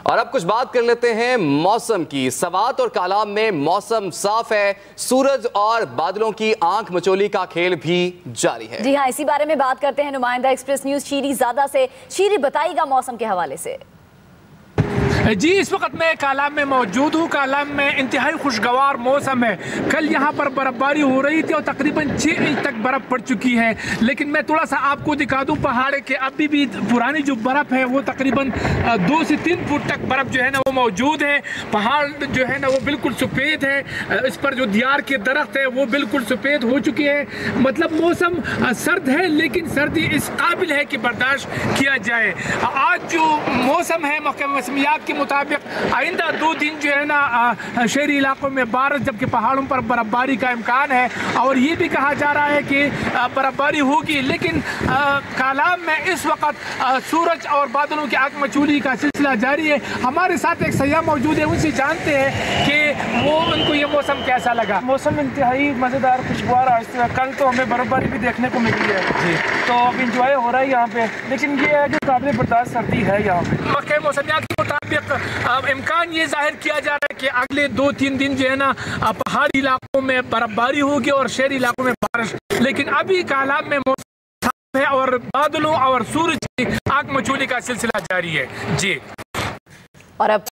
और अब कुछ बात कर लेते हैं मौसम की। सवात और कालाम में मौसम साफ है, सूरज और बादलों की आंख मचोली का खेल भी जारी है। जी हाँ, इसी बारे में बात करते हैं नुमाइंदा एक्सप्रेस न्यूज शीरी ज़ादा से। शीरी, बताइएगा मौसम के हवाले से। जी, इस वक्त मैं कालाम में मौजूद हूँ। कालाम में इंतहाई खुशगवार मौसम है। कल यहाँ पर बर्फबारी हो रही थी और तकरीबन 6 इंच तक बर्फ़ पड़ चुकी है। लेकिन मैं थोड़ा सा आपको दिखा दूँ पहाड़ के अभी भी पुरानी जो बर्फ़ है वो तकरीबन 2 से 3 फुट तक बर्फ़ जो है ना वो मौजूद है। पहाड़ जो है ना वो बिल्कुल सफ़ेद है। इस पर जो दियार के दरख्त है वो बिल्कुल सफ़ेद हो चुके हैं। मतलब मौसम सर्द है, लेकिन सर्दी इस काबिल है कि बर्दाश्त किया जाए। आज जो मौसम है महकमा मौसमियात के मुताबिक आइंदा 2 दिन जो है ना शहरी इलाकों में बारिश, जबकि पहाड़ों पर बर्फबारी का इम्कान है। और ये भी कहा जा रहा है कि बर्फबारी होगी। लेकिन कालाम में इस वक्त सूरज और बादलों की आग मचोली का सिलसिला जारी है। हमारे साथ एक सयाह मौजूद है, उनसे जानते हैं कि वो उनको ये मौसम कैसा लगा। मौसम इंतहाई मज़ेदार खुशगवार। आज कल तो हमें बर्फबारी भी देखने को मिली है जी, तो अब इंजॉय हो रहा है यहाँ पे। लेकिन ये है कि काबिल बर्दाश्त सर्दी है यहाँ पे। महकमा मौसमियात के मुताबिक इम्कान ये जाहिर किया जा रहा है कि अगले 2-3 दिन जो है ना पहाड़ी इलाकों में बर्फबारी होगी और शहरी इलाकों में बारिश। लेकिन अभी कालाम में मौसम साफ है और बादलों और सूरज की आग मचोली का सिलसिला जारी है। जी, और अब